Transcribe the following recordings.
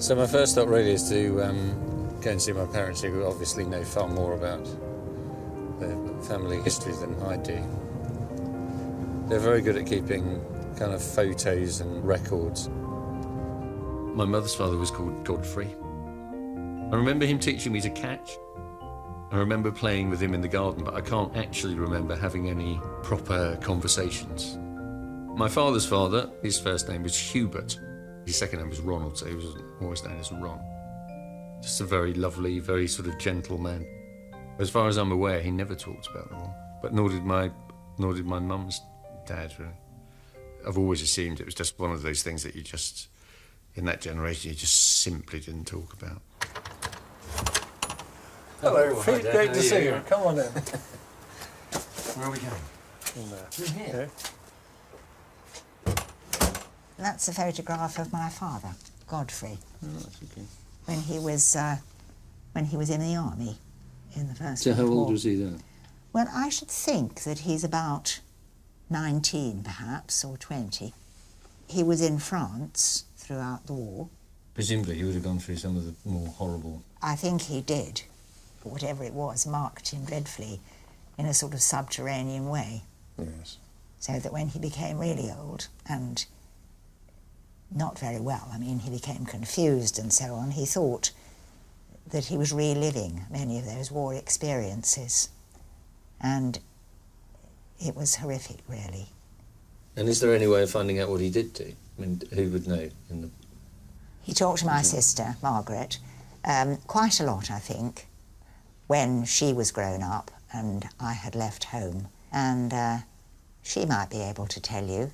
So my first thought really is to go and see my parents, who obviously know far more about their family history than I do. They're very good at keeping kind of photos and records. My mother's father was called Godfrey. I remember him teaching me to catch. I remember playing with him in the garden, but I can't actually remember having any proper conversations. My father's father, his first name was Hubert. His second name was Ronald, so he was always known as Ron. Just a very lovely, very sort of gentle man. As far as I'm aware, he never talked about the war, but nor did my mum's dad, really. I've always assumed it was just one of those things that you just, in that generation, you just simply didn't talk about. Hello, Pete. Great to see you. Come on in. Where are we going? In there. In here. That's a photograph of my father, Godfrey. Oh, that's okay. When he was in the army in the First So World how War. old was he then? Well, I should think that he's about 19, perhaps, or 20. He was in France throughout the war. Presumably he would have gone through some of the more horrible... I think he did. Whatever it was, marked him dreadfully in a sort of subterranean way. Yes. So that when he became really old and not very well, I mean, he became confused and so on, he thought that he was reliving many of those war experiences. And it was horrific, really. And is there any way of finding out what he did do? I mean, who would know? He talked to my sister, Margaret, quite a lot, I think, when she was grown up and I had left home. And she might be able to tell you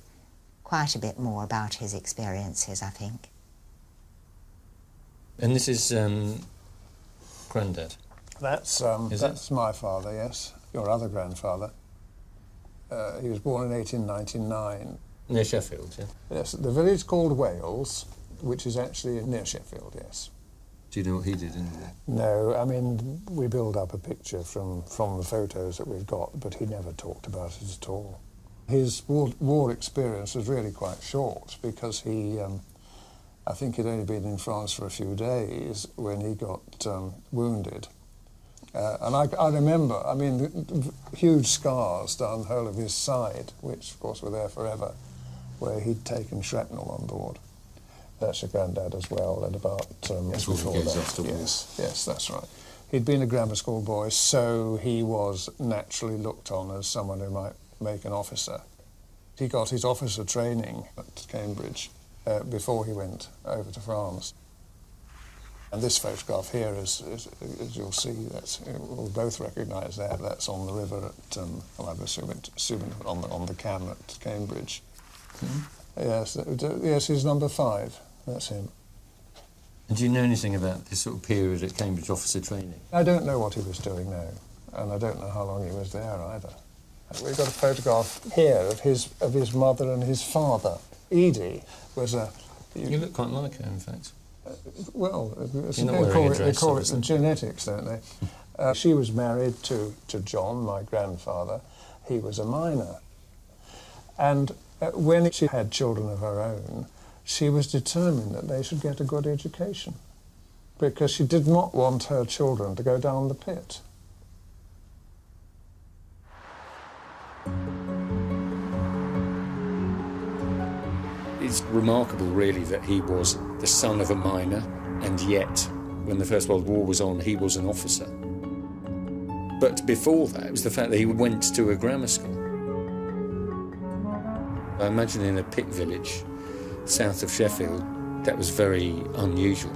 quite a bit more about his experiences, I think. And this is Grandad? That's my father, yes. Your other grandfather. He was born in 1899. Near Sheffield, yeah? Yes, the village called Wales, which is actually near Sheffield, yes. Do you know what he did in there? No, I mean, we build up a picture from the photos that we've got, but he never talked about it at all. His war experience was really quite short because he, I think he'd only been in France for a few days when he got wounded. And I remember, I mean, huge scars down the whole of his side, which, of course, were there forever, where he'd taken shrapnel on board. That's your granddad as well, and about before that. Yes, that's right. He'd been a grammar school boy, so he was naturally looked on as someone who might make an officer. He got his officer training at Cambridge before he went over to France. And this photograph here, as you'll see, we'll both recognise that. That's on the river at, I'm assuming on the Cam at Cambridge. Mm-hmm. Yes, he's number 5. That's him. And do you know anything about this sort of period at Cambridge officer training? I don't know what he was doing now, and I don't know how long he was there either. We've got a photograph here of his mother and his father. Edie was a... You look quite like her, in fact. Well, they call it the genetics, don't they? She was married to John, my grandfather. He was a miner. And when she had children of her own, she was determined that they should get a good education because she did not want her children to go down the pit. It's remarkable, really, that he was the son of a miner, and yet, when the First World War was on, he was an officer. But before that, it was the fact that he went to a grammar school. I imagine in a pit village south of Sheffield, that was very unusual.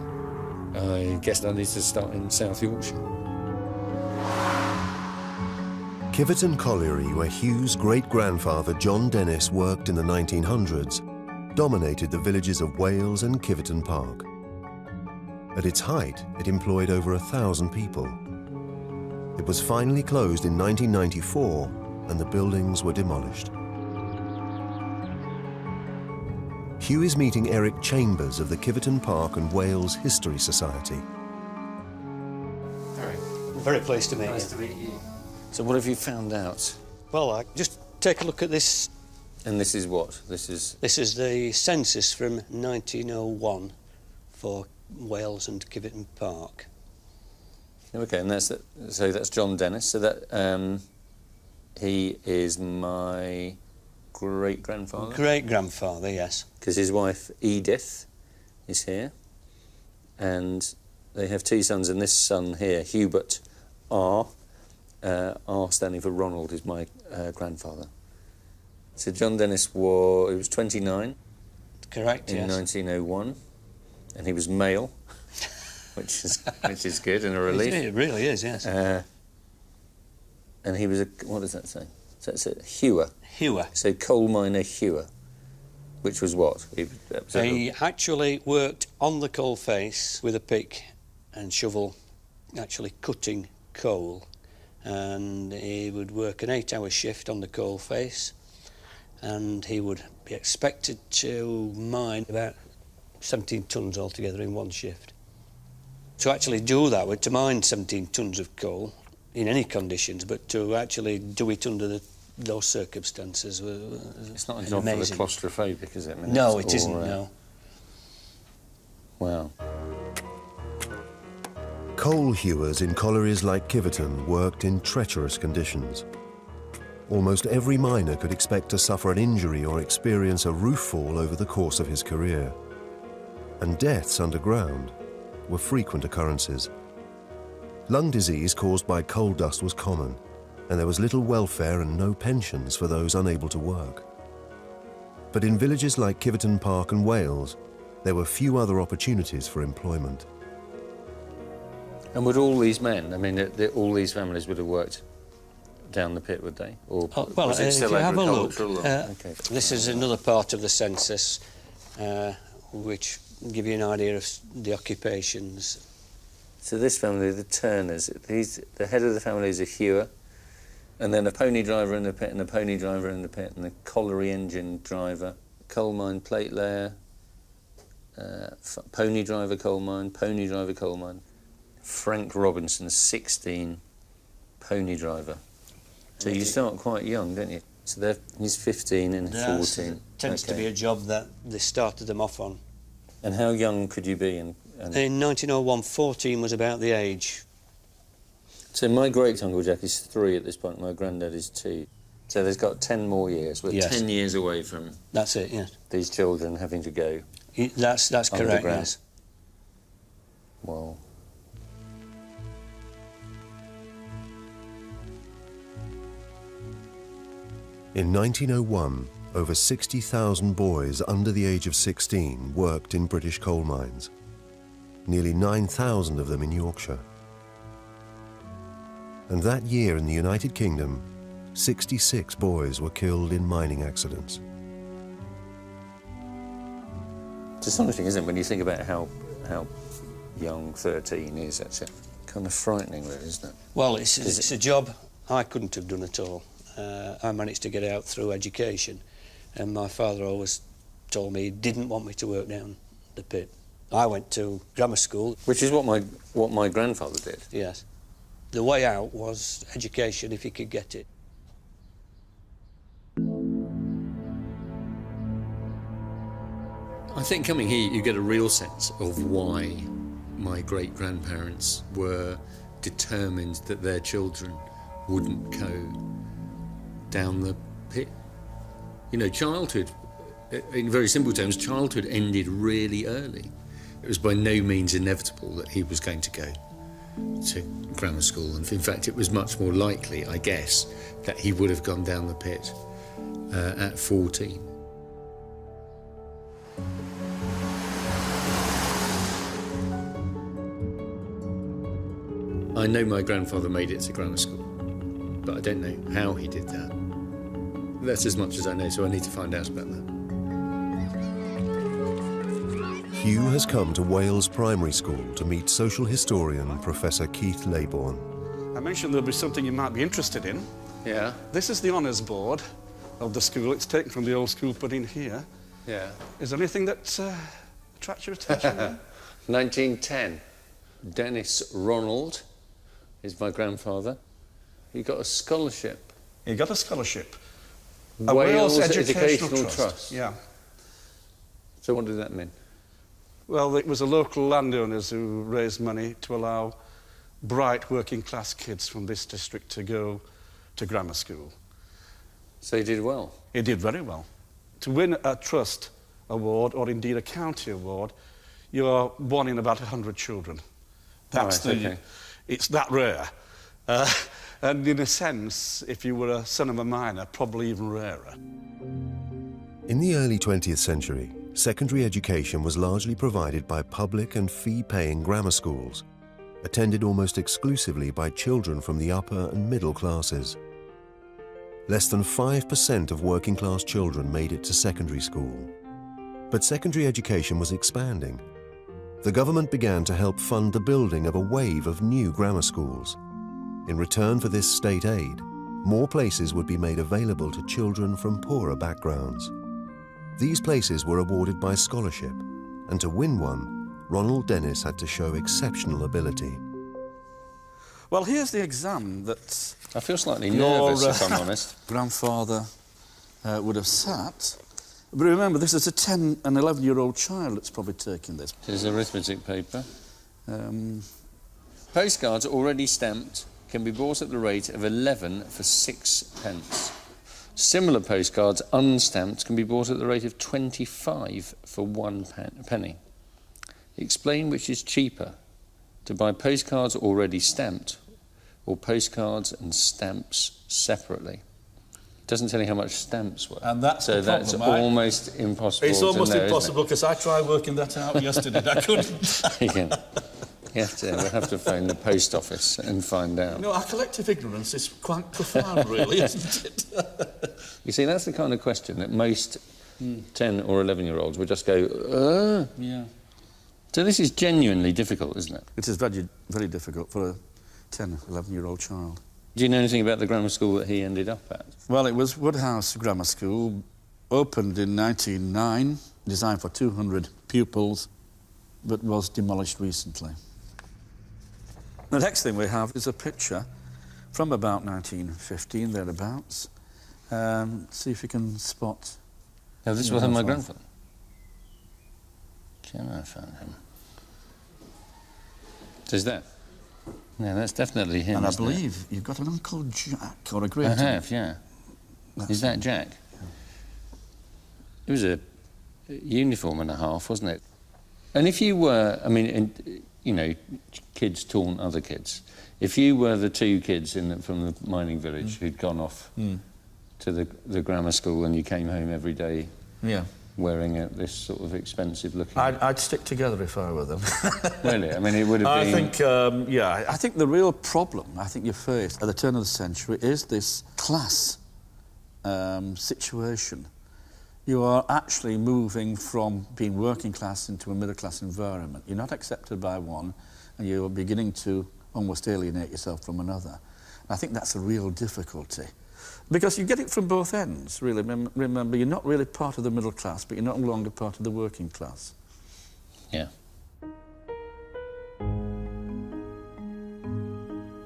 I guess I need to start in South Yorkshire. Kiveton Colliery, where Hugh's great-grandfather John Dennis worked in the 1900s, dominated the villages of Wales and Kiveton Park. At its height, it employed over 1,000 people. It was finally closed in 1994, and the buildings were demolished. Hugh is meeting Eric Chambers of the Kiveton Park and Wales History Society. Eric. Very pleased to meet you. Nice to meet you. So what have you found out? Well, just take a look at this. And this is what? This is the census from 1901 for Wales and Kiveton Park. Okay, and so that's John Dennis. So that he is my great-grandfather? Great-grandfather, yes. Because his wife, Edith, is here. And they have two sons, and this son here, Hubert R. R standing for Ronald, is my grandfather. So John Dennis he was 29. Correct, in yes. 1901, and he was male, which is good and a relief. It really is, yes. And he was what does that say? So that's a hewer. Hewer. So coal miner hewer, which was what? He actually worked on the coal face with a pick and shovel, actually cutting coal, and he would work an 8-hour shift on the coal face, and he would be expected to mine about 17 tonnes altogether in one shift. To actually do that, to mine 17 tonnes of coal in any conditions, but to actually do it under those circumstances was it's not a job for the claustrophobic, is it? No, it isn't, no. Wow. Coal hewers in collieries like Kiveton worked in treacherous conditions. Almost every miner could expect to suffer an injury or experience a roof fall over the course of his career. And deaths underground were frequent occurrences. Lung disease caused by coal dust was common, and there was little welfare and no pensions for those unable to work. But in villages like Kiveton Park and Wales, there were few other opportunities for employment. And would all these men, I mean, all these families would have worked down the pit, would they? Or well, was it if still you have a look, okay. This is another part of the census which give you an idea of the occupations. So this family, the Turners, the head of the family is a hewer, and then a pony driver in the pit, and a pony driver in the pit, and a colliery engine driver, coal mine plate layer, pony driver coal mine, Frank Robinson, 16, pony driver. So you start quite young, don't you? So he's 15 and 14. It tends to be a job that they started them off on. And how young could you be? In 1901, 14 was about the age. So my great-uncle Jack is 3 at this point, my granddad is 2. So there's got 10 more years. We're 10 years away from that's it, yes. These children having to go That's correct, yes. Well, in 1901, over 60,000 boys under the age of 16 worked in British coal mines. Nearly 9,000 of them in Yorkshire. And that year in the United Kingdom, 66 boys were killed in mining accidents. it's astonishing, isn't it, when you think about how young 13 is. That's kind of frightening, really, isn't it? Well, it's a job I couldn't have done at all. I managed to get out through education, and my father always told me he didn't want me to work down the pit. I went to grammar school. Which is what my grandfather did. Yes. The way out was education, if he could get it. I think coming here, you get a real sense of why my great-grandparents were determined that their children wouldn't go down the pit. You know, childhood, in very simple terms, childhood ended really early. It was by no means inevitable that he was going to go to grammar school, and in fact it was much more likely, I guess, that he would have gone down the pit at 14. I know my grandfather made it to grammar school, but I don't know how he did that. That's as much as I know, so I need to find out about that. Hugh has come to Wales Primary School to meet social historian Professor Keith Laybourne. I mentioned there'll be something you might be interested in. Yeah? This is the honours board of the school. It's taken from the old school put in here. Yeah. Is there anything that attracts your attention there? 1910. Dennis Ronald is my grandfather. He got a scholarship. He got a scholarship. Wales Educational Trust. Yeah. So what did that mean? Well, it was the local landowners who raised money to allow bright working-class kids from this district to go to grammar school. So he did well? He did very well. To win a trust award, or indeed a county award, you are one in about 100 children. That's okay. It's that rare. And in a sense, if you were a son of a miner, probably even rarer. In the early 20th century, secondary education was largely provided by public and fee-paying grammar schools, attended almost exclusively by children from the upper and middle classes. Less than 5% of working-class children made it to secondary school. But secondary education was expanding. The government began to help fund the building of a wave of new grammar schools. In return for this state aid, more places would be made available to children from poorer backgrounds. These places were awarded by scholarship, and to win one, Ronald Dennis had to show exceptional ability. Well, here's the exam that I feel slightly nervous, if I'm honest. grandfather would have sat. But remember, this is a 10 and 11-year-old child that's probably taking this. Here's arithmetic paper. Postcards already stamped can be bought at the rate of 11 for 6 pence. Similar postcards, unstamped, can be bought at the rate of 25 for 1 penny. Explain which is cheaper, to buy postcards already stamped or postcards and stamps separately. It doesn't tell you how much stamps were. And that's so the problem, that's right? almost impossible It's to almost know, impossible, because I tried working that out yesterday and I couldn't. We'll have to phone the post office and find out. No, our collective ignorance is quite profound, really, isn't it? You see, that's the kind of question that most 10 or 11-year-olds would just go, Yeah. So this is genuinely difficult, isn't it? It is very, very difficult for a 10, 11-year-old child. Do you know anything about the grammar school that he ended up at? Well, it was Woodhouse Grammar School, opened in 1909, designed for 200 pupils, but was demolished recently. The next thing we have is a picture from about 1915, thereabouts. See if you can spot... Oh, this was my grandfather. Can I find him? There's that. Yeah, that's definitely him. And I believe you've got an Uncle Jack or a great... I have, yeah. Is that Jack? It was a uniform and a half, wasn't it? And if you were, I mean, you know, kids taunt other kids. If you were the two kids from the mining village who'd gone off to the grammar school and you came home every day wearing this sort of expensive-looking... I'd stick together if I were them. Really? I mean, it would have been... I think, I think the real problem I think you face at the turn of the century is this class situation. You are actually moving from being working class into a middle-class environment. You're not accepted by one, and you're beginning to almost alienate yourself from another. And I think that's a real difficulty. Because you get it from both ends, really. Remember, you're not really part of the middle class, but you're no longer part of the working class. Yeah.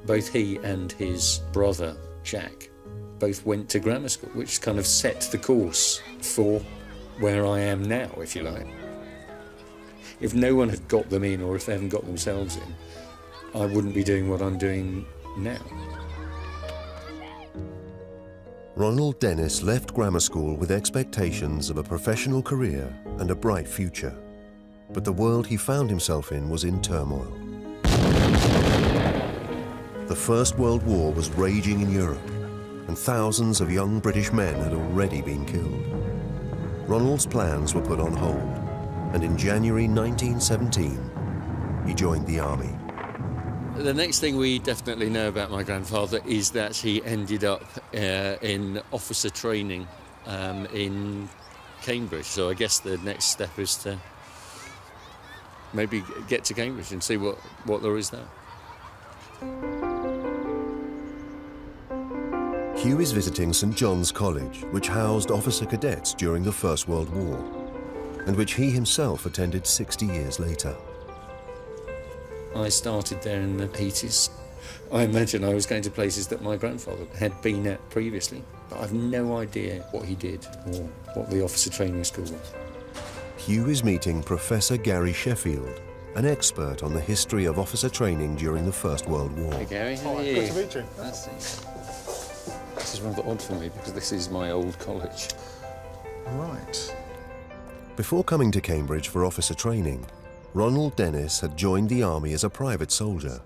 Both he and his brother, Jack, both went to grammar school, which kind of set the course for where I am now, if you like. If no one had got them in, or if they haven't got themselves in, I wouldn't be doing what I'm doing now. Ronald Dennis left grammar school with expectations of a professional career and a bright future. But the world he found himself in was in turmoil. The First World War was raging in Europe, and thousands of young British men had already been killed. Ronald's plans were put on hold, and in January 1917, he joined the army. The next thing we definitely know about my grandfather is that he ended up in officer training in Cambridge. So I guess the next step is to maybe get to Cambridge and see what there is there. Hugh is visiting St John's College, which housed officer cadets during the First World War, and which he himself attended 60 years later. I started there in the 80s. I imagine I was going to places that my grandfather had been at previously, but I've no idea what he did or what the officer training school was. Hugh is meeting Professor Gary Sheffield, an expert on the history of officer training during the First World War. Hey Gary, how are Good you? to meet you. This is rather odd for me because this is my old college. Right. Before coming to Cambridge for officer training, Ronald Dennis had joined the army as a private soldier.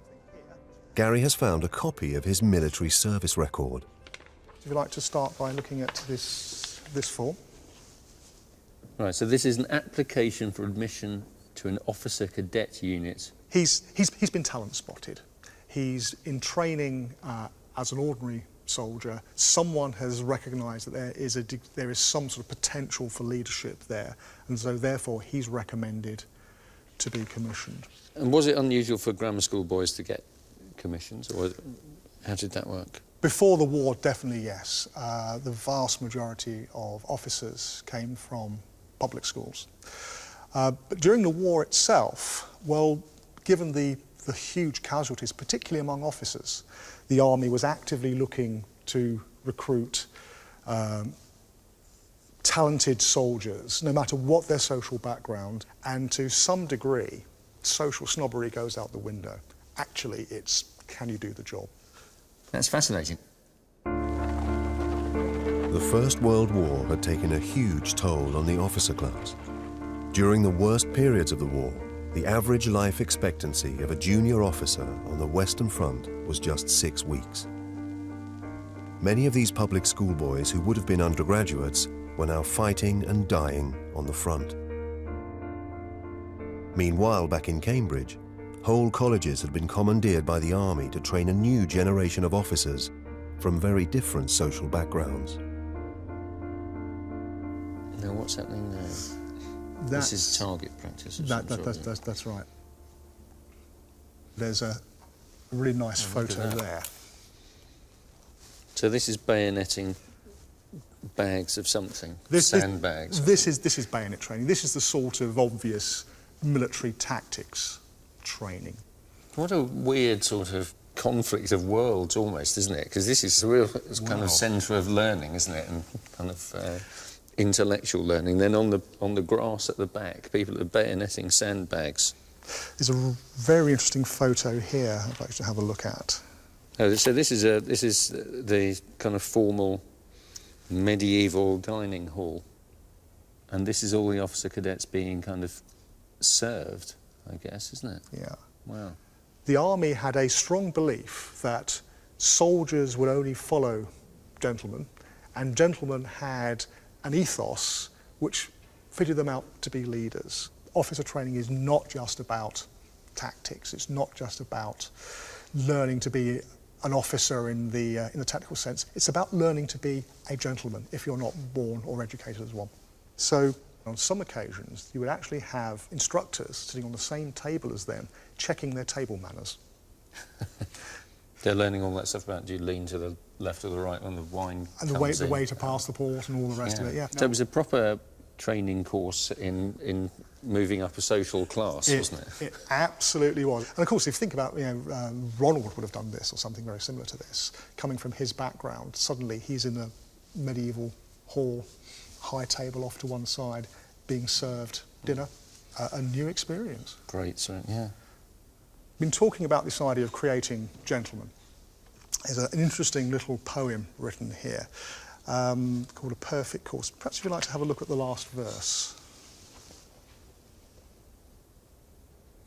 Gary has found a copy of his military service record. Would you like to start by looking at this form? Right, so this is an application for admission to an officer cadet unit. He's been talent spotted. He's in training as an ordinary soldier. Someone has recognised that there is some sort of potential for leadership there, and so therefore he's recommended to be commissioned. And was it unusual for grammar school boys to get commissions, or how did that work? Before the war, definitely yes. The vast majority of officers came from public schools. But during the war itself, well, given the huge casualties, particularly among officers, the army was actively looking to recruit talented soldiers, no matter what their social background, and to some degree, social snobbery goes out the window. Actually, it's, can you do the job? That's fascinating. The First World War had taken a huge toll on the officer class. During the worst periods of the war, the average life expectancy of a junior officer on the Western Front was just 6 weeks. Many of these public school boys who would have been undergraduates were now fighting and dying on the front. Meanwhile, back in Cambridge, whole colleges had been commandeered by the army to train a new generation of officers from very different social backgrounds. Now, what's happening there? This is target practice. That's right. There's a really nice photo there. So this is bayoneting bags of something, sandbags. This is bayonet training. This is the sort of obvious military tactics training. What a weird sort of conflict of worlds, almost, isn't it? Because this is the real kind of centre of learning, isn't it? And kind of intellectual learning. Then on the grass at the back, people are bayoneting sandbags. There's a very interesting photo here I'd like to have a look at. Oh, so this is the kind of formal medieval dining hall, and this is all the officer cadets being kind of served, I guess, isn't it? Yeah. Wow. The army had a strong belief that soldiers would only follow gentlemen, and gentlemen had an ethos which fitted them out to be leaders. Officer training is not just about tactics. It's not just about learning to be an officer in the technical sense. It's about learning to be a gentleman if you're not born or educated as one. So on some occasions, you would actually have instructors sitting on the same table as them, checking their table manners. They're learning all that stuff about, do you lean to the left or the right when the wine and comes the way to pass the port and all the rest of it, yeah. So it was a proper training course in moving up a social class, wasn't it? It absolutely was. And of course, if you think about, Ronald would have done this or something very similar to this. Coming from his background, suddenly he's in a medieval hall, high table off to one side, being served dinner. A new experience. Great, so, yeah. Been talking about this idea of creating gentlemen. There's an interesting little poem written here called A Perfect Course. Perhaps if you'd like to have a look at the last verse.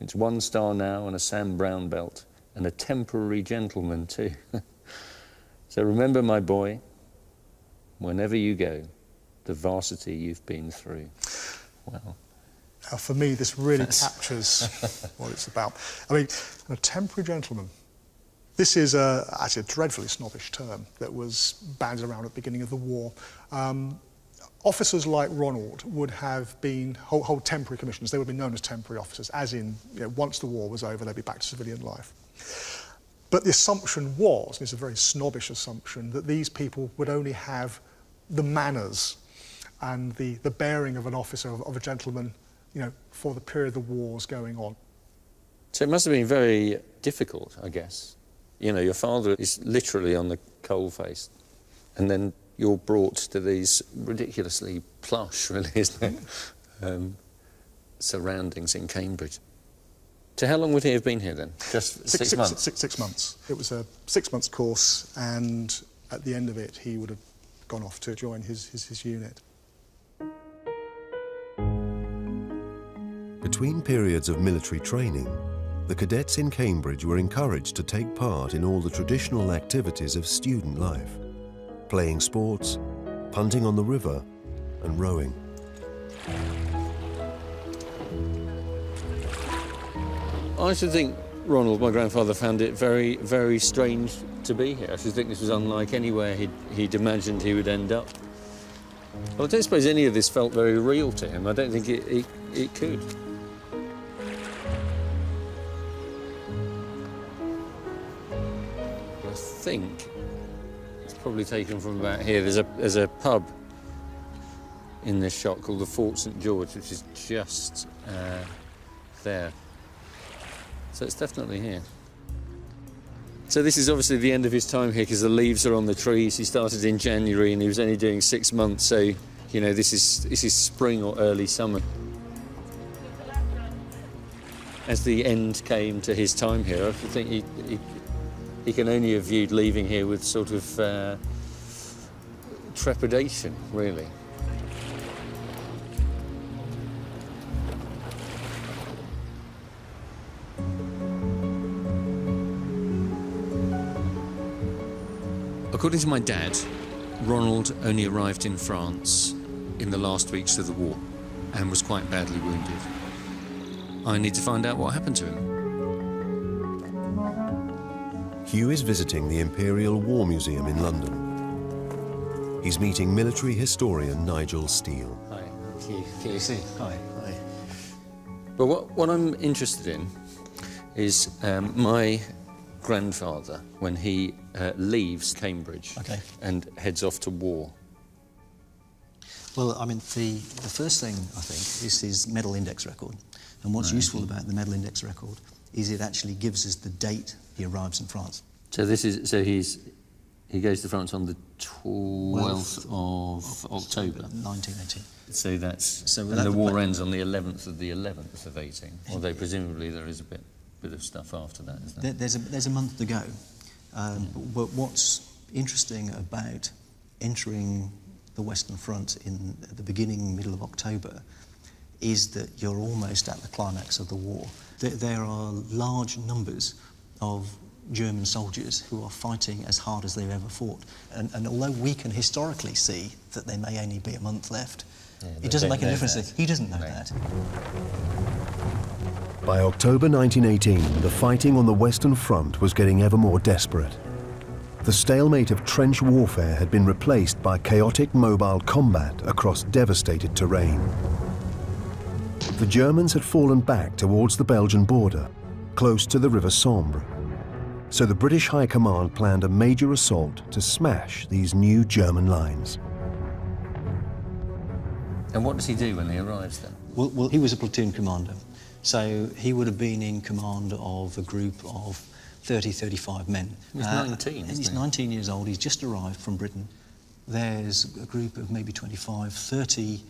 It's 1 star now and a Sam Brown belt, and a temporary gentleman too. So remember, my boy, whenever you go, the varsity you've been through. Wow. For me, this really captures what it's about. I mean, a temporary gentleman. This is actually a dreadfully snobbish term that was bandied around at the beginning of the war. Officers like Ronald would have been hold temporary commissions. They would have been known as temporary officers, as in, once the war was over, they'd be back to civilian life. But the assumption was, and it's a very snobbish assumption, that these people would only have the manners and the bearing of an officer, of a gentleman, for the period the war's going on. So it must have been very difficult, I guess. Your father is literally on the coalface, and then you're brought to these ridiculously plush, really, isn't it? surroundings in Cambridge. So how long would he have been here then? Just 6 months? 6 months. It was a 6 months course, and at the end of it he would have gone off to join his unit. Between periods of military training, the cadets in Cambridge were encouraged to take part in all the traditional activities of student life, playing sports, punting on the river, and rowing. I should think Ronald, my grandfather, found it very, very strange to be here. I should think this was unlike anywhere he'd imagined he would end up. Well, I don't suppose any of this felt very real to him. I don't think it could. I think it's probably taken from about here. There's a pub in this shot called the Fort St George, which is just there. So it's definitely here. So this is obviously the end of his time here because the leaves are on the trees. He started in January and he was only doing 6 months, so you know this is spring or early summer. As the end came to his time here, I think he can only have viewed leaving here with sort of trepidation, really. According to my dad, Ronald only arrived in France in the last weeks of the war and was quite badly wounded. I need to find out what happened to him. Hugh is visiting the Imperial War Museum in London. He's meeting military historian Nigel Steele. Hi, Hugh. Hi. But what I'm interested in is my grandfather when he leaves Cambridge and heads off to war. Well, I mean, the first thing, I think, is his medal index record. And what's useful about the medal index record is it actually gives us the date he arrives in France. So he goes to France on the 12th of October 1918. So the war ends on the 11th of the 11th of 18. Although presumably there is a bit of stuff after that, isn't there? There's a month to go. But what's interesting about entering the Western Front at the beginning, middle of October, is that you're almost at the climax of the war. There are large numbers of German soldiers who are fighting as hard as they've ever fought. And although we can historically see that there may only be a month left, it doesn't make a difference. He doesn't know that. By October 1918, the fighting on the Western Front was getting ever more desperate. The stalemate of trench warfare had been replaced by chaotic mobile combat across devastated terrain. The Germans had fallen back towards the Belgian border, close to the River Sambre. So the British High Command planned a major assault to smash these new German lines. And what does he do when he arrives then? Well, he was a platoon commander. So he would have been in command of a group of 30, 35 men. He's 19, and he's 19 years old. He's just arrived from Britain. There's a group of maybe 25, 30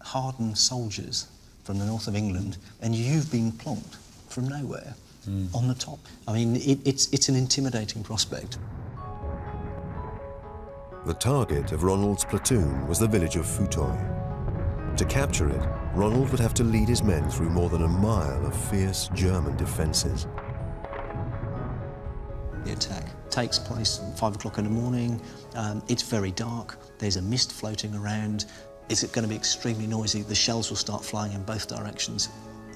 hardened soldiers from the north of England, and you've been plonked from nowhere on the top. I mean, it's an intimidating prospect. The target of Ronald's platoon was the village of Fouteuil. To capture it, Ronald would have to lead his men through more than a mile of fierce German defences. The attack takes place at 5 o'clock in the morning. It's very dark. There's a mist floating around. It's going to be extremely noisy. The shells will start flying in both directions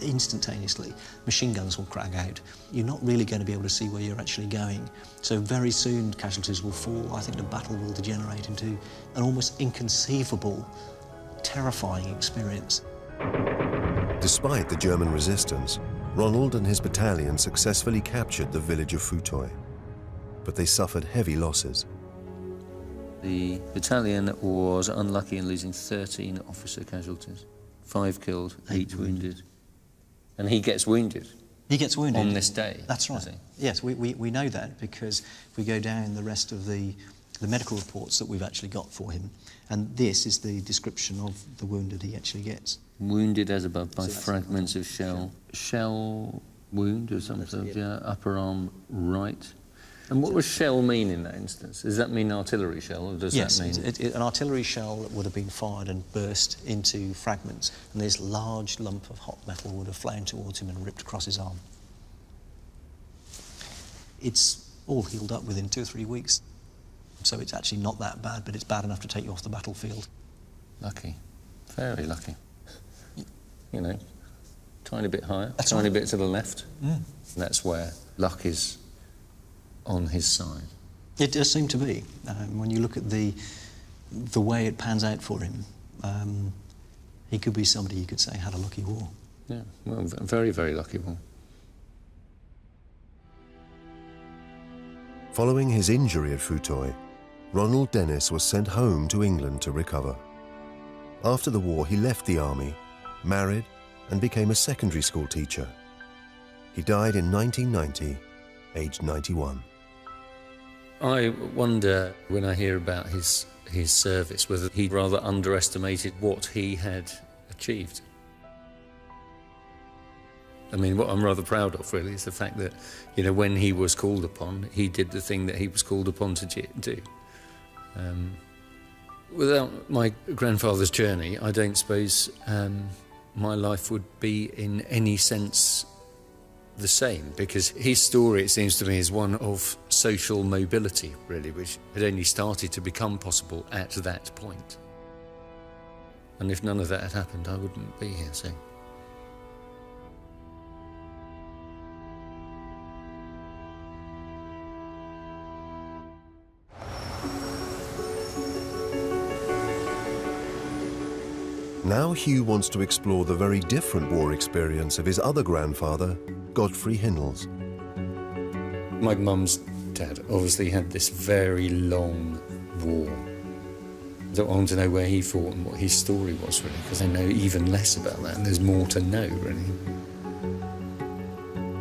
instantaneously. Machine guns will crack out. You're not really going to be able to see where you're actually going. So very soon casualties will fall. I think the battle will degenerate into an almost inconceivable, terrifying experience. Despite the German resistance, Ronald and his battalion successfully captured the village of Fouteuil, but they suffered heavy losses. The battalion was unlucky in losing 13 officer casualties. 5 killed, 8 wounded. And he gets wounded. He gets wounded. On this day. That's right. Yes, we know that because if we go down the rest of the the medical reports that we've actually got for him. And this is the description of the wound that he actually gets. Wounded as above by fragments of shell wound or some sort of upper arm right. And what does shell mean in that instance? Does that mean artillery shell, or does that mean... Yes, an artillery shell that would have been fired and burst into fragments, and this large lump of hot metal would have flown towards him and ripped across his arm. It's all healed up within 2 or 3 weeks, so it's actually not that bad, but it's bad enough to take you off the battlefield. Lucky. Very lucky. You know, tiny bit higher, That's tiny right. bit to the left. And that's where luck is on his side. It does seem to be. When you look at the way it pans out for him, he could be somebody you could say had a lucky war. Yeah, well, very, very lucky one. Following his injury at Futoi, Ronald Dennis was sent home to England to recover. After the war, he left the army, married, and became a secondary school teacher. He died in 1990, aged 91. I wonder, when I hear about his service, whether he rather underestimated what he had achieved. I mean, what I'm rather proud of, really, is the fact that, you know, when he was called upon, he did the thing that he was called upon to do. Without my grandfather's journey, I don't suppose my life would be in any sense the same, because his story, it seems to me, is one of social mobility, really, which had only started to become possible at that point. And if none of that had happened, I wouldn't be here, so... Now Hugh wants to explore the very different war experience of his other grandfather, Godfrey Hindles. My mum's dad obviously had this very long war. I want to know where he fought and what his story was, really, because I know even less about that, and there's more to know, really.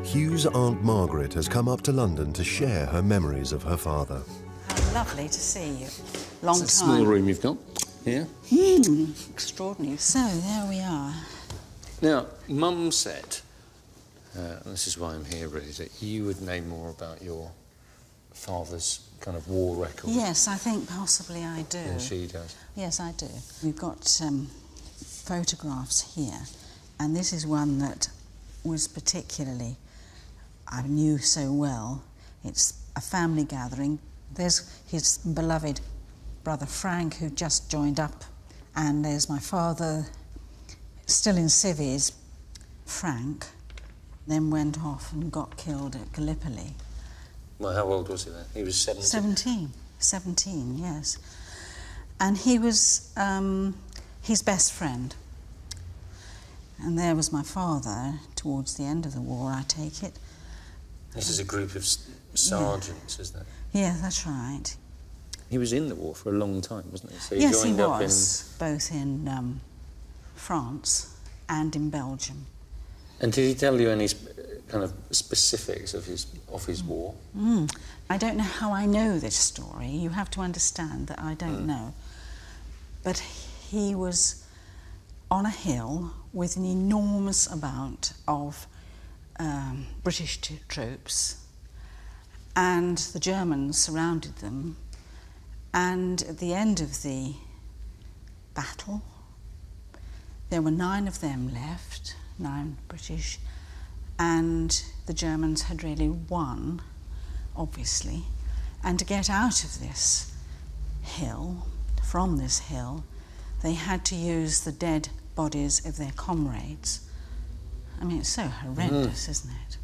Hugh's Aunt Margaret has come up to London to share her memories of her father. How lovely to see you. Long time. It's a small room you've got here. Extraordinary. So, there we are. Now, Mum said, this is why I'm here, really, that you would know more about your father's kind of war record. Yes, I think possibly I do. Than she does. Yes, I do. We've got photographs here, and this is one that was particularly, I knew so well. It's a family gathering. There's his beloved brother Frank, who just joined up, and there's my father, still in civvies. Frank then went off and got killed at Gallipoli. Well, how old was he then? He was 17. 17, yes. And he was his best friend. And there was my father towards the end of the war, I take it. This is a group of sergeants, isn't it? Yeah, that's right. He was in the war for a long time, wasn't he? So he Yes, he joined up was, both in France and in Belgium. And did he tell you any kind of specifics of his war? I don't know how I know this story. You have to understand that I don't know. But he was on a hill with an enormous amount of British troops, and the Germans surrounded them. And at the end of the battle, there were 9 of them left, 9 British, and the Germans had really won, obviously. And to get out of this hill, from this hill, they had to use the dead bodies of their comrades. I mean, it's so horrendous, isn't it?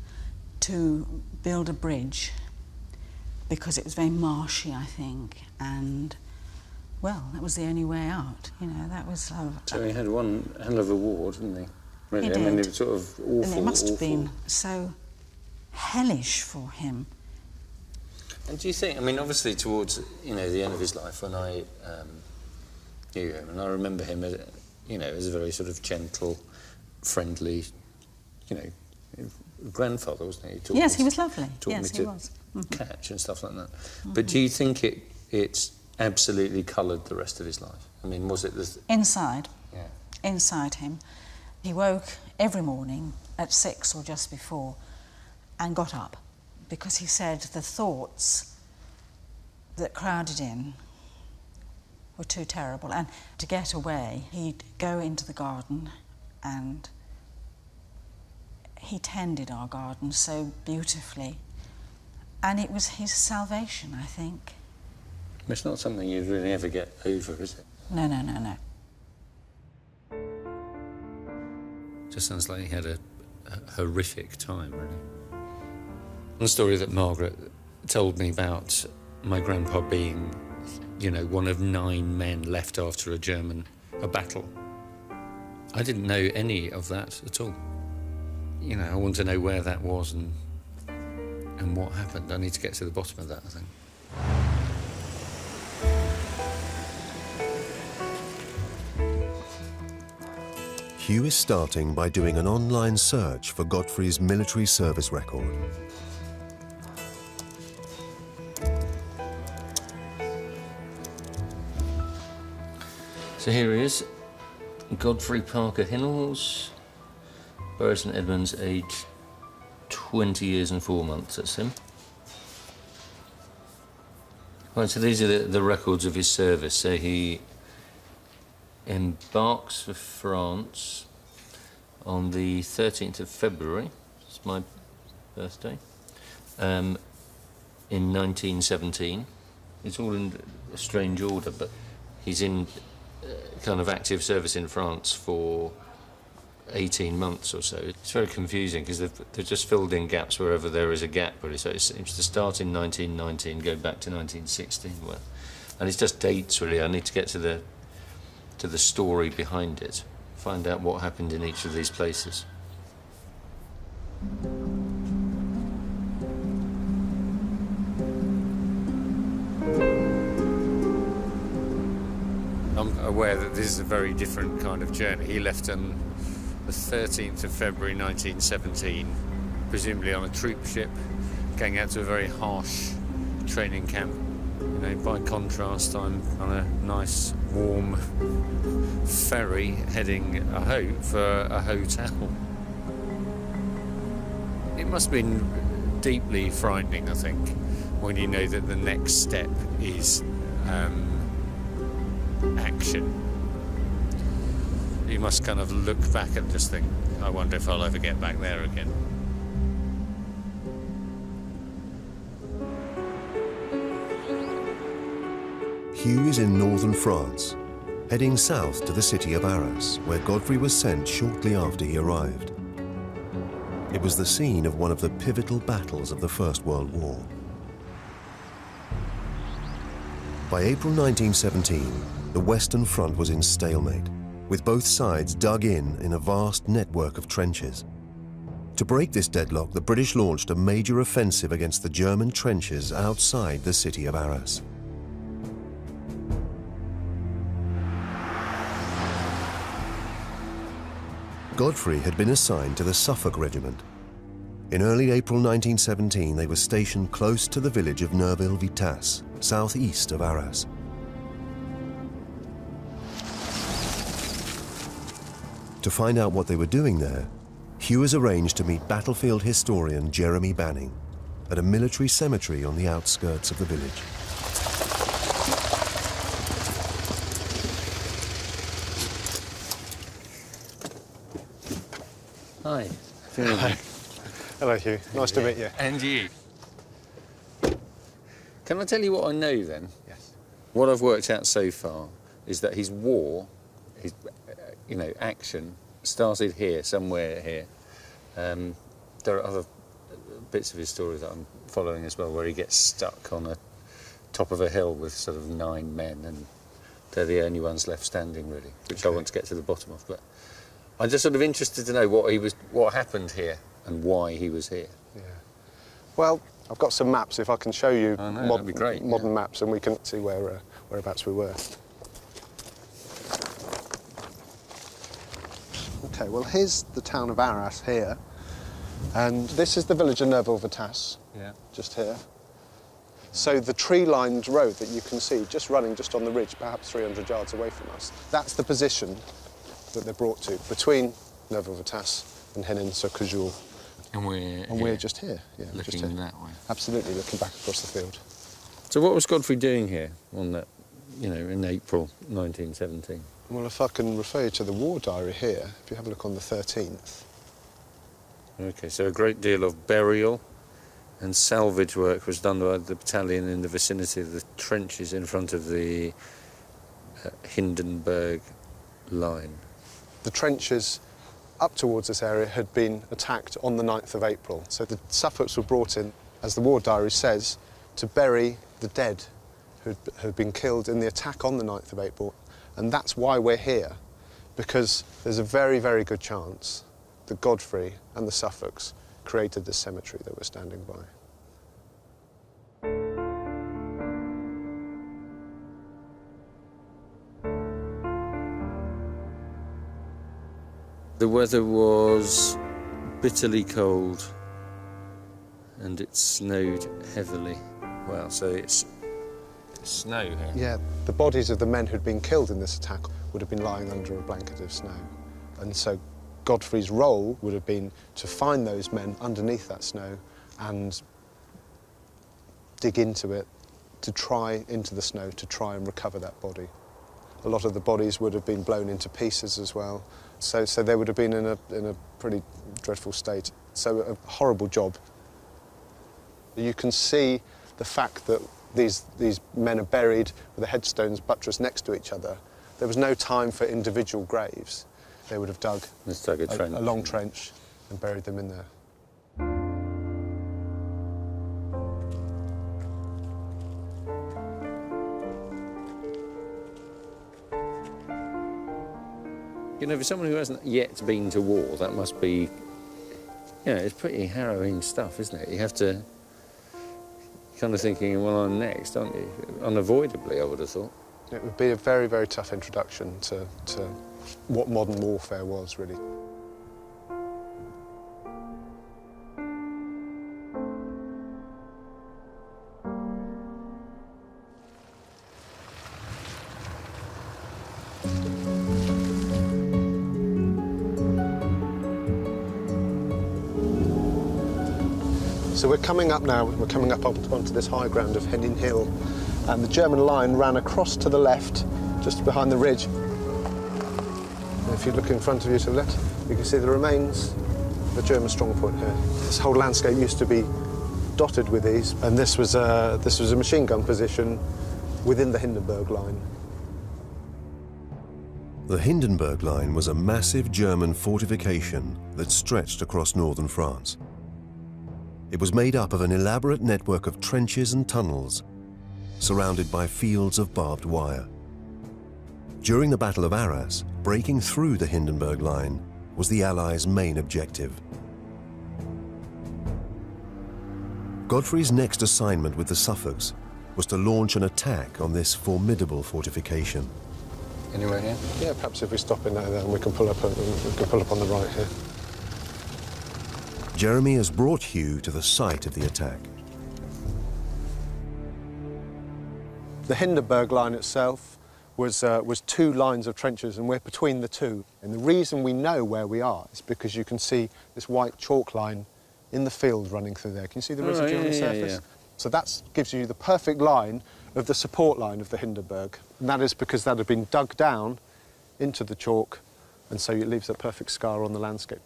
To build a bridge, because it was very marshy, I think, and, well, that was the only way out, you know, that was... So he had one hell of a war, didn't he? Really? He did. I mean, it was sort of awful, And it must have been awful. so hellish for him. And do you think, I mean, obviously towards, you know, the end of his life, when I knew him, and I remember him as, you know, as a very sort of gentle, friendly, you know, grandfather, wasn't he? Yes, he was lovely. Taught Yes, me he to was. catch and stuff like that. But do you think it it absolutely coloured the rest of his life? I mean, was it the... Inside. Yeah. Inside him. He woke every morning at 6 or just before and got up because he said the thoughts that crowded in were too terrible. And to get away, he'd go into the garden, and he tended our garden so beautifully. And it was his salvation, I think. It's not something you'd really ever get over, is it? No, no, no, no. Just sounds like he had a horrific time, really. One story that Margaret told me about my grandpa being, you know, one of 9 men left after a battle. I didn't know any of that at all. You know, I want to know where that was and what happened. I need to get to the bottom of that, I think. Hugh is starting by doing an online search for Godfrey's military service record. So here he is, Godfrey Parker Hinnells, Bury St Edmunds, age 20 years and 4 months, that's him. Right, so these are the records of his service. So he embarks for France on the 13th of February, it's my birthday, in 1917. It's all in a strange order, but he's in kind of active service in France for 18 months or so. It's very confusing because they've just filled in gaps wherever there is a gap, really. So it seems to start in 1919, go back to 1916. Well, and it's just dates, really. I need to get to the story behind it, find out what happened in each of these places. I'm aware that this is a very different kind of journey. He left on the 13th of February 1917, presumably on a troop ship, going out to a very harsh training camp. You know, by contrast, I'm on a nice, warm ferry heading, I hope, for a hotel. It must have been deeply frightening, I think, when you know that the next step is action. You must kind of look back and just think, I wonder if I'll ever get back there again. Hugh is in northern France, heading south to the city of Aras, where Godfrey was sent shortly after he arrived. It was the scene of one of the pivotal battles of the First World War. By April 1917, the Western Front was in stalemate, with both sides dug in a vast network of trenches. To break this deadlock, the British launched a major offensive against the German trenches outside the city of Aras. Godfrey had been assigned to the Suffolk Regiment. In early April 1917, they were stationed close to the village of Neuville-Vitasse, southeast of Arras. To find out what they were doing there, Hugh has arranged to meet battlefield historian Jeremy Banning at a military cemetery on the outskirts of the village. Hi. Hi. Hello, Hugh. Nice to meet you. And you. Can I tell you what I know, then? Yes. What I've worked out so far is that his war, his, action, started here, somewhere here. There are other bits of his story that I'm following as well, where he gets stuck on the top of a hill with sort of 9 men, and they're the only ones left standing, really, which I want to get to the bottom of. But I'm just sort of interested to know what happened here and why he was here. Yeah. Well, I've got some maps, if I can show you that'd be great, modern maps, and we can see whereabouts we were. Okay, well, here's the town of Arras here, and this is the village of Neuville-Vitasse, just here. So the tree-lined road that you can see just running just on the ridge, perhaps 300 yards away from us, that's the position that they're brought to, between Neuville-Vitasse and Hennin-sur-Cojeul. And we're we're just here, yeah. Looking just here. that way. Absolutely, looking back across the field. So what was Godfrey doing here on that, you know, in April 1917? Well, if I can refer you to the war diary here, if you have a look on the 13th. Okay, so a great deal of burial and salvage work was done by the battalion in the vicinity of the trenches in front of the Hindenburg line. The trenches up towards this area had been attacked on the 9th of April. So the Suffolks were brought in, as the war diary says, to bury the dead who had been killed in the attack on the 9th of April. And that's why we're here, because there's a very, very good chance that Godfrey and the Suffolks created this cemetery that we're standing by. The weather was bitterly cold and it snowed heavily. Wow, so it's snow here. Yeah, the bodies of the men who'd been killed in this attack would have been lying under a blanket of snow. And so Godfrey's role would have been to find those men underneath that snow and dig into it, to try into the snow, to try and recover that body. A lot of the bodies would have been blown into pieces as well. So they would have been in a pretty dreadful state. So a horrible job. You can see the fact that these men are buried with the headstones buttressed next to each other. There was no time for individual graves. They would have dug a long trench and buried them in there. You know, for someone who hasn't yet been to war, that must be, you know, it's pretty harrowing stuff, isn't it? You have to, kind of thinking, well, I'm next, aren't you? Unavoidably, I would have thought. It would be a very, very tough introduction to what modern warfare was, really. So we're coming up now, we're coming up onto this high ground of Hennin Hill, and the German line ran across to the left, just behind the ridge. And if you look in front of you to the left, you can see the remains of a German strongpoint here. This whole landscape used to be dotted with these, and this was a machine gun position within the Hindenburg line. The Hindenburg line was a massive German fortification that stretched across northern France. It was made up of an elaborate network of trenches and tunnels, surrounded by fields of barbed wire. During the Battle of Aras, breaking through the Hindenburg line was the Allies' main objective. Godfrey's next assignment with the Suffolks was to launch an attack on this formidable fortification. Anywhere here? Yeah, perhaps if we stop in there, then we can pull up on the right here. Jeremy has brought Hugh to the site of the attack. The Hindenburg line itself was two lines of trenches, and we're between the two. And the reason we know where we are is because you can see this white chalk line in the field running through there. Can you see the residue on the surface? Yeah. So that gives you the perfect line of the support line of the Hindenburg. And that is because that had been dug down into the chalk, and so it leaves a perfect scar on the landscape.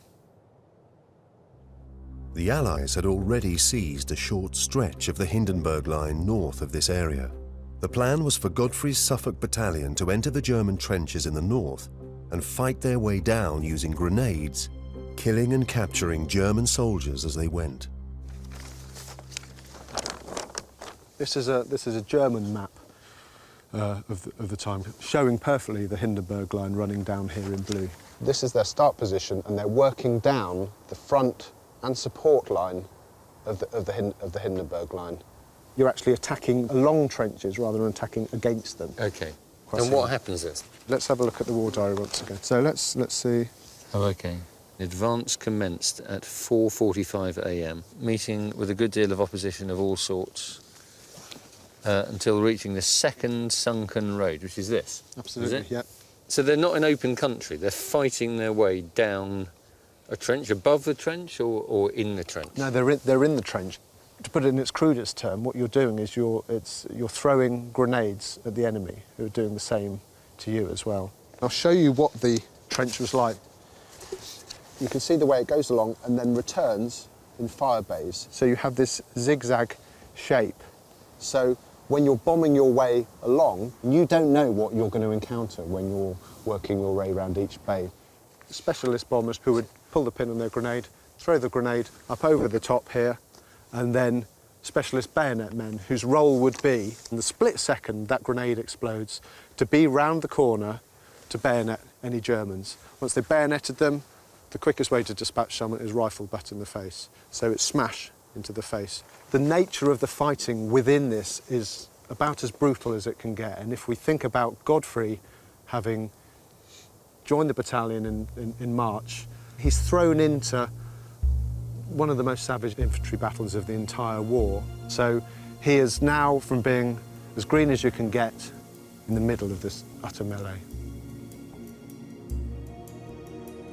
The Allies had already seized a short stretch of the Hindenburg line north of this area. The plan was for Godfrey's Suffolk battalion to enter the German trenches in the north and fight their way down using grenades, killing and capturing German soldiers as they went. This is a German map of the time, showing perfectly the Hindenburg line running down here in blue. This is their start position, and they're working down the front and support line of the Hindenburg line. You're actually attacking along trenches rather than attacking against them. Okay. And what happens then? Let's have a look at the war diary once again. So let's see. Oh, okay. The advance commenced at 4:45 a.m., meeting with a good deal of opposition of all sorts. until reaching the second sunken road, which is this. Absolutely, is it? yeah. So they're not in open country, they're fighting their way down a trench, above the trench or in the trench? No, they're in the trench. To put it in its crudest term, what you're doing is you're throwing grenades at the enemy, who are doing the same to you as well. I'll show you what the trench was like. You can see the way it goes along and then returns in fire bays. So you have this zigzag shape. So when you're bombing your way along, you don't know what you're going to encounter when you're working your way around each bay. Specialist bombers who would pull the pin on their grenade, throw the grenade up over the top here, and then specialist bayonet men whose role would be, in the split second that grenade explodes, to be round the corner to bayonet any Germans. Once they bayoneted them, the quickest way to dispatch someone is rifle butt in the face. So it's smash into the face. The nature of the fighting within this is about as brutal as it can get. And if we think about Godfrey having joined the battalion in March, he's thrown into one of the most savage infantry battles of the entire war. So he is now, from being as green as you can get, in the middle of this utter melee.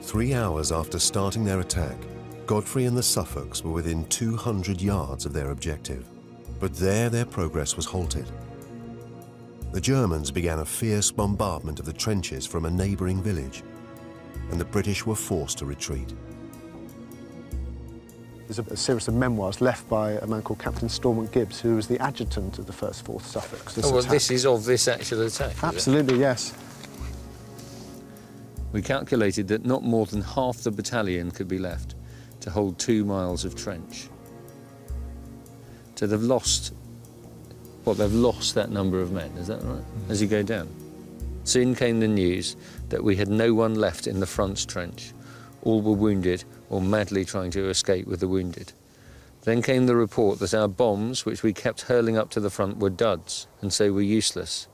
3 hours after starting their attack, Godfrey and the Suffolks were within 200 yards of their objective. But there their progress was halted. The Germans began a fierce bombardment of the trenches from a neighbouring village, and the British were forced to retreat. There's a series of memoirs left by a man called Captain Stormont Gibbs, who was the adjutant of the 1st 4th Suffolks. This is of this actual attack? Absolutely, yes. We calculated that not more than half the battalion could be left to hold 2 miles of trench. So they've lost that number of men, is that right? As you go down. Soon came the news that we had no one left in the front trench. All were wounded or madly trying to escape with the wounded. Then came the report that our bombs, which we kept hurling up to the front, were duds and so were useless.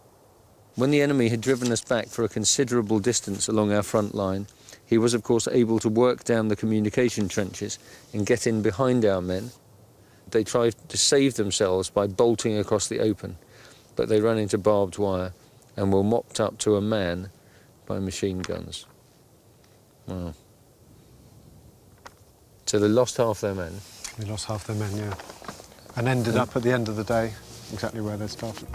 When the enemy had driven us back for a considerable distance along our front line, he was of course able to work down the communication trenches and get in behind our men. They tried to save themselves by bolting across the open, but they ran into barbed wire and were mopped up to a man by machine guns. Wow. So they lost half their men? They lost half their men, yeah. And ended up at the end of the day exactly where they started.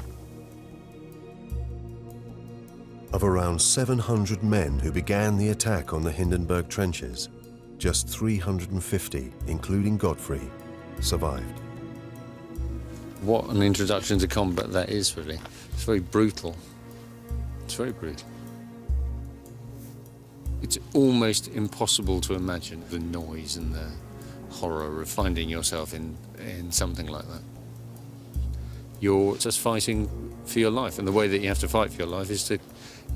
Of around 700 men who began the attack on the Hindenburg trenches, just 350, including Godfrey, survived. What an introduction to combat that is, really. It's very brutal. It's very brutal. It's almost impossible to imagine the noise and the horror of finding yourself in something like that. You're just fighting for your life, and the way that you have to fight for your life is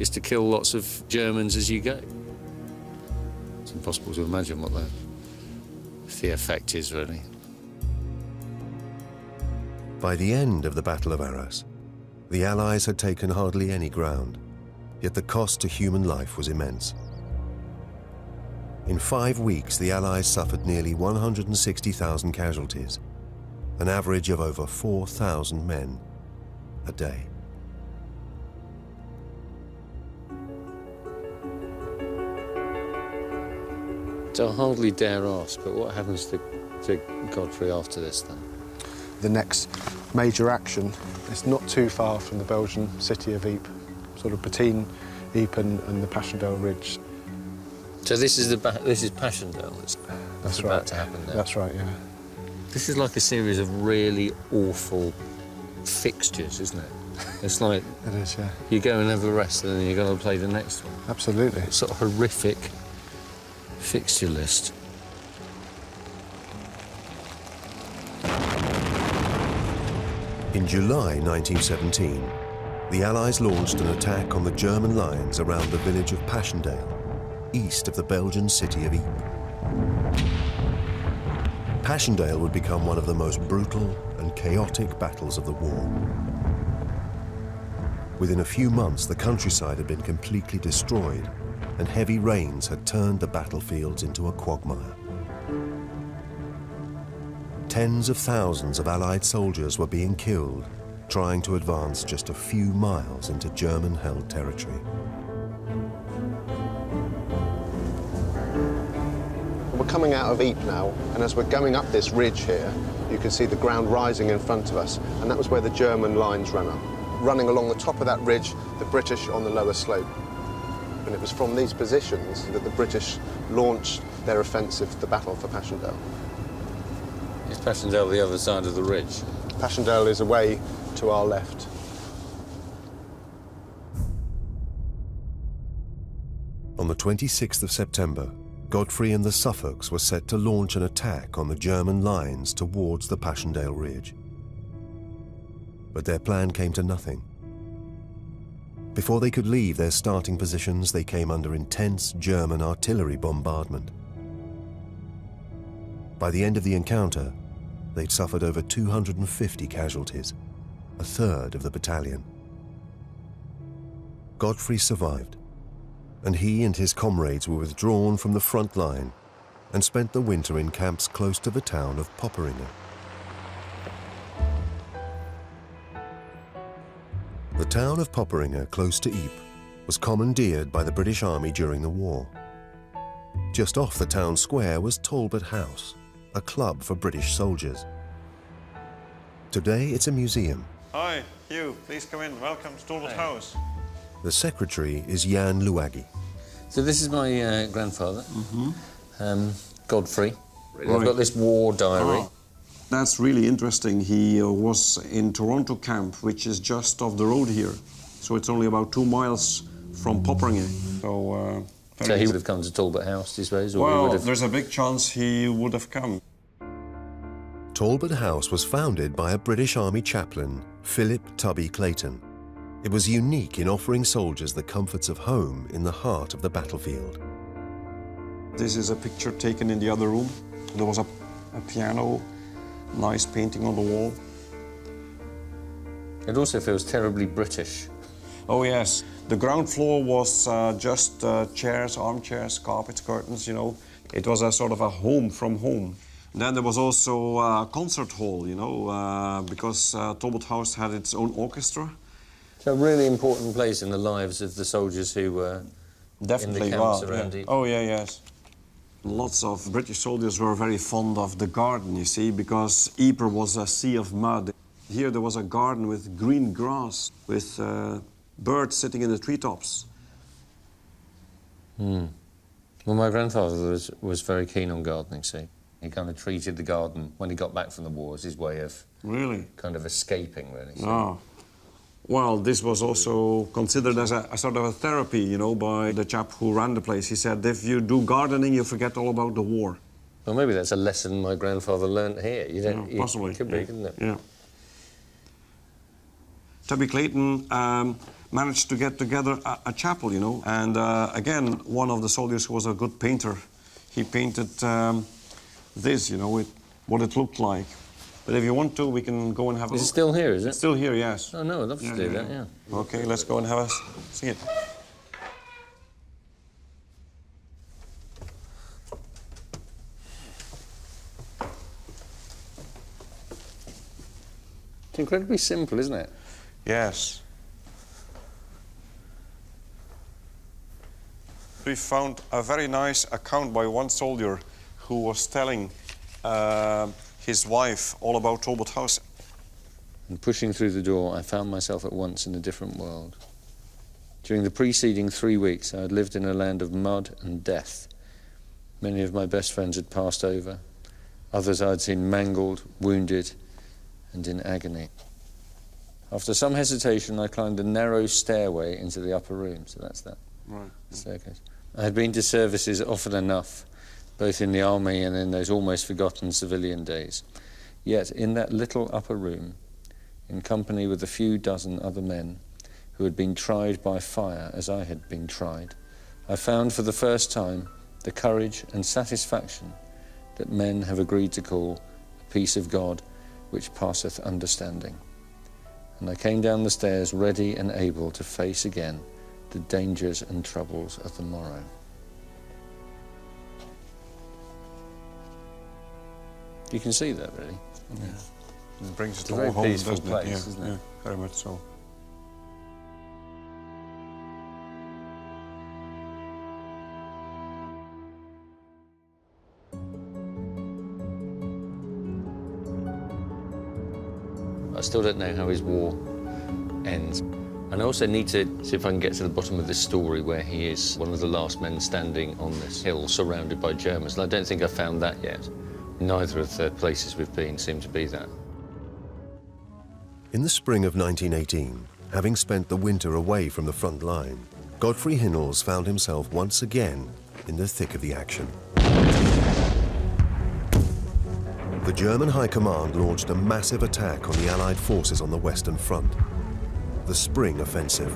to kill lots of Germans as you go. It's impossible to imagine what the effect is, really. By the end of the Battle of Aras, the Allies had taken hardly any ground, yet the cost to human life was immense. In 5 weeks, the Allies suffered nearly 160,000 casualties, an average of over 4,000 men a day. So I hardly dare ask, but what happens to Godfrey after this, then? The next major action is not too far from the Belgian city of Ypres, sort of between Ypres and the Passchendaele Ridge. So this is Passchendaele that's right. About to happen now. That's right, yeah. This is like a series of really awful fixtures, isn't it? It's like it is, yeah. You go and have a rest, and then you're going to play the next one. Absolutely. It's sort of horrific fixture list. In July 1917, the Allies launched an attack on the German lines around the village of Passchendaele, east of the Belgian city of Ypres. Passchendaele would become one of the most brutal and chaotic battles of the war. Within a few months, the countryside had been completely destroyed, and heavy rains had turned the battlefields into a quagmire. Tens of thousands of Allied soldiers were being killed, trying to advance just a few miles into German-held territory. We're coming out of Ypres now, and as we're going up this ridge here, you can see the ground rising in front of us, and that was where the German lines ran up. Running along the top of that ridge, the British on the lower slope. And it was from these positions that the British launched their offensive, the Battle for Passchendaele. Is Passchendaele the other side of the ridge? Passchendaele is away to our left. On the 26th of September, Godfrey and the Suffolks were set to launch an attack on the German lines towards the Passchendaele Ridge. But their plan came to nothing. Before they could leave their starting positions, they came under intense German artillery bombardment. By the end of the encounter, they'd suffered over 250 casualties, a third of the battalion. Godfrey survived, and he and his comrades were withdrawn from the front line and spent the winter in camps close to the town of Popperinge. The town of Popperinge, close to Ypres, was commandeered by the British Army during the war. Just off the town square was Talbot House, a club for British soldiers. Today it's a museum. Hi, Hugh, please come in. Welcome to Talbot House. The secretary is Jan Luagi. So this is my grandfather, Godfrey. I've got this war diary. Oh, that's really interesting. He was in Toronto camp, which is just off the road here. So it's only about 2 miles from Popperinge. So he would have come to Talbot House, I suppose? Or Well, would have... there's a big chance he would have come. Talbot House was founded by a British Army chaplain, Philip Tubby Clayton. It was unique in offering soldiers the comforts of home in the heart of the battlefield. This is a picture taken in the other room. There was a piano, nice painting on the wall. It also feels terribly British. Oh, yes. The ground floor was just chairs, armchairs, carpets, curtains, you know. It was a sort of a home from home. Then there was also a concert hall, you know, because Talbot House had its own orchestra. It's a really important place in the lives of the soldiers who were Definitely, in the camps wow, around yeah. Ypres. Oh, yeah, yes. Lots of British soldiers were very fond of the garden, you see, because Ypres was a sea of mud. Here there was a garden with green grass, with birds sitting in the treetops. Well, my grandfather was very keen on gardening, see. He kind of treated the garden, when he got back from the war, as his way of... Really? Kind of escaping, really. So. Oh. Well, this was also considered as a sort of a therapy, you know, by the chap who ran the place. He said, if you do gardening, you forget all about the war. Well, maybe that's a lesson my grandfather learnt here. You don't... Yeah, possibly. It could be, couldn't it? Yeah. Tubby Clayton managed to get together a chapel, you know, and again, one of the soldiers who was a good painter, he painted this, you know, what it looked like. But if you want to, we can go and have a look. Is it still here, is it? It's still here, yes. Oh, no, I'd love to do that, yeah. Okay, let's go and have a see it. It's incredibly simple, isn't it? Yes. We found a very nice account by one soldier who was telling his wife all about Talbot House. And pushing through the door, I found myself at once in a different world. During the preceding 3 weeks, I had lived in a land of mud and death. Many of my best friends had passed over. Others I had seen mangled, wounded, and in agony. After some hesitation, I climbed a narrow stairway into the upper room, so that's that staircase. I had been to services often enough, both in the army and in those almost forgotten civilian days. Yet in that little upper room, in company with a few dozen other men who had been tried by fire as I had been tried, I found for the first time the courage and satisfaction that men have agreed to call a peace of God which passeth understanding. And I came down the stairs ready and able to face again the dangers and troubles of the morrow. You can see that, really. Yeah. It brings it It's a all very home, peaceful doesn't place, it? Yeah, isn't it? yeah, very much so. I still don't know how his war ends. And I also need to see if I can get to the bottom of this story where he is one of the last men standing on this hill surrounded by Germans. And I don't think I've found that yet. Neither of the places we've been seem to be that. In the spring of 1918, having spent the winter away from the front line, Godfrey Hinnells found himself once again in the thick of the action. The German High Command launched a massive attack on the Allied forces on the Western Front, the Spring Offensive.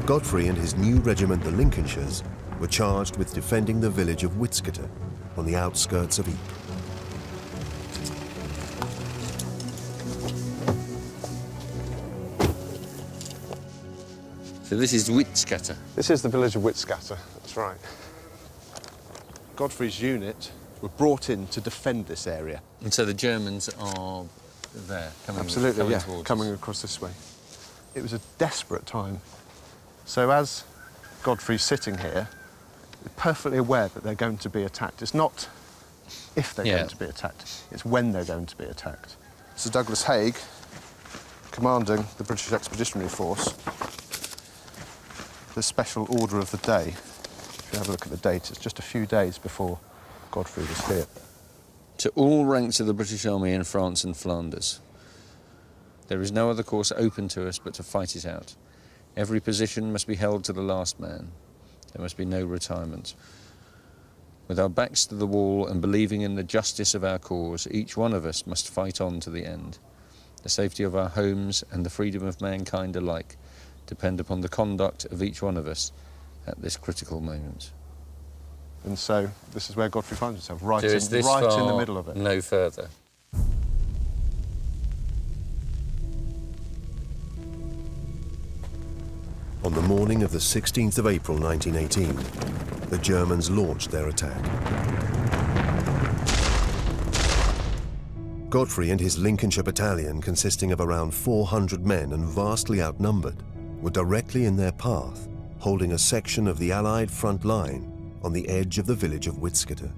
Godfrey and his new regiment, the Lincolnshires, were charged with defending the village of Witzkete on the outskirts of Ypres. So this is Witzkete. This is the village of Witzkete, that's right. Godfrey's unit were brought in to defend this area. And so the Germans are there, coming Absolutely, yeah, towards coming us. across this way. It was a desperate time. So as Godfrey's sitting here, they're perfectly aware that they're going to be attacked. It's not if they're going to be attacked, it's when they're going to be attacked. Sir Douglas Haig, commanding the British Expeditionary Force, the special order of the day. If you have a look at the date, it's just a few days before Godfrey was here. To all ranks of the British Army in France and Flanders. There is no other course open to us but to fight it out. Every position must be held to the last man. There must be no retirement. With our backs to the wall and believing in the justice of our cause, each one of us must fight on to the end. The safety of our homes and the freedom of mankind alike depend upon the conduct of each one of us at this critical moment. And so this is where Godfrey finds himself, right, So is this right in the far middle of it. No further. On the morning of the 16th of April 1918, the Germans launched their attack. Godfrey and his Lincolnshire battalion, consisting of around 400 men and vastly outnumbered, were directly in their path, holding a section of the Allied front line on the edge of the village of Witzkete.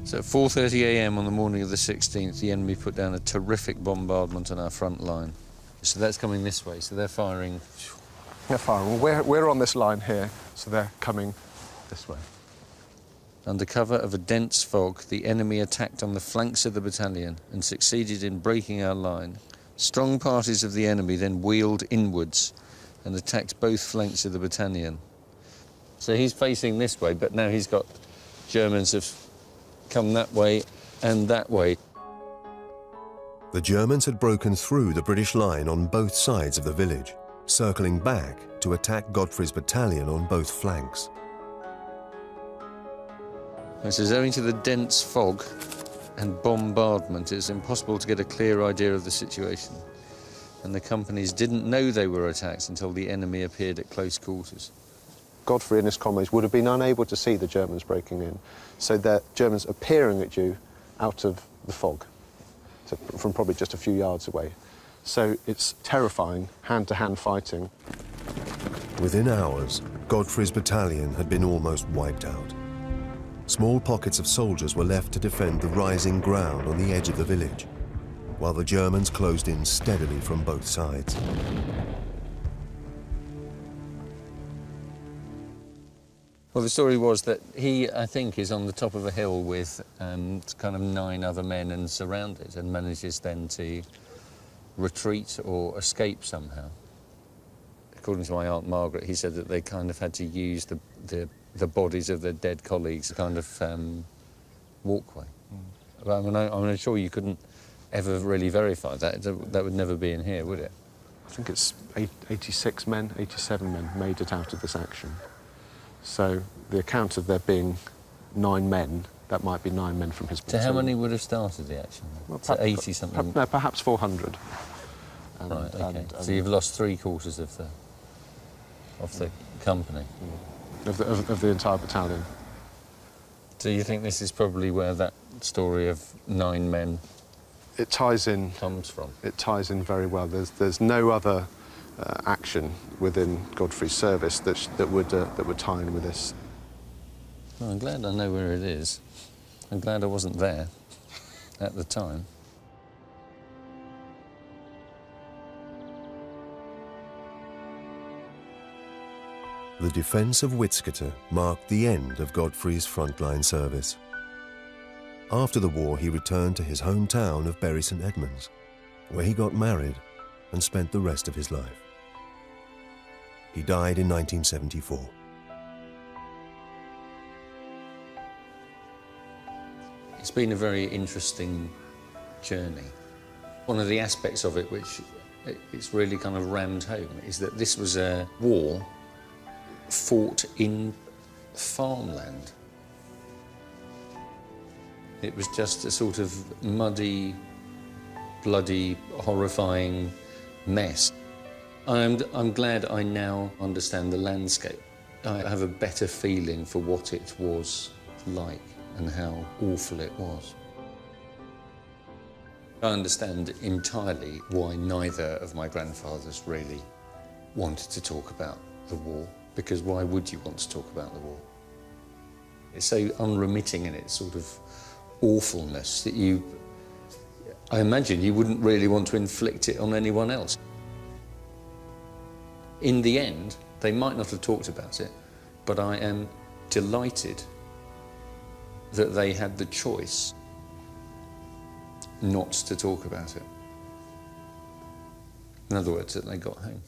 So at 4:30 a.m. on the morning of the 16th, the enemy put down a terrific bombardment on our front line. So that's coming this way, so they're firing. They're firing. Well, we're on this line here, so they're coming this way. Under cover of a dense fog, the enemy attacked on the flanks of the battalion and succeeded in breaking our line. Strong parties of the enemy then wheeled inwards and attacked both flanks of the battalion. So he's facing this way, but now he's got Germans have come that way and that way. The Germans had broken through the British line on both sides of the village, circling back to attack Godfrey's battalion on both flanks. And so owing to the dense fog and bombardment, it's impossible to get a clear idea of the situation. And the companies didn't know they were attacked until the enemy appeared at close quarters. Godfrey and his comrades would have been unable to see the Germans breaking in, so the Germans appearing at you out of the fog, so from probably just a few yards away. So it's terrifying, hand-to-hand fighting. Within hours, Godfrey's battalion had been almost wiped out. Small pockets of soldiers were left to defend the rising ground on the edge of the village, while the Germans closed in steadily from both sides. Well, the story was that he, I think, is on the top of a hill with kind of 9 other men and surrounded, and manages then to retreat or escape somehow. According to my Aunt Margaret, he said that they kind of had to use the bodies of their dead colleagues kind of walkway. But I'm sure you couldn't ever really verify that. That would never be in here, would it? I think it's 86 men, 87 men made it out of this action. So the account of there being 9 men, that might be 9 men from his platoon. So how many would have started the action? Well, so 80-something? No, perhaps 400. Right, OK. So you've lost 3/4 of the company. Of the entire battalion. Do you think this is probably where that story of 9 men It ties in. Comes from. It ties in very well. There's no other action within Godfrey's service that would tie in with this. Well, I'm glad I know where it is. I'm glad I wasn't there at the time. The defence of Witskete marked the end of Godfrey's frontline service. After the war, he returned to his hometown of Bury St Edmunds, where he got married and spent the rest of his life. He died in 1974. It's been a very interesting journey. One of the aspects of it which it's really kind of rammed home is that this was a war fought in farmland. It was just a sort of muddy, bloody, horrifying mess. I'm glad I now understand the landscape. I have a better feeling for what it was like and how awful it was. I understand entirely why neither of my grandfathers really wanted to talk about the war, because why would you want to talk about the war? It's so unremitting in its sort of awfulness that I imagine you wouldn't really want to inflict it on anyone else. In the end, they might not have talked about it, but I am delighted that they had the choice not to talk about it. In other words, that they got home.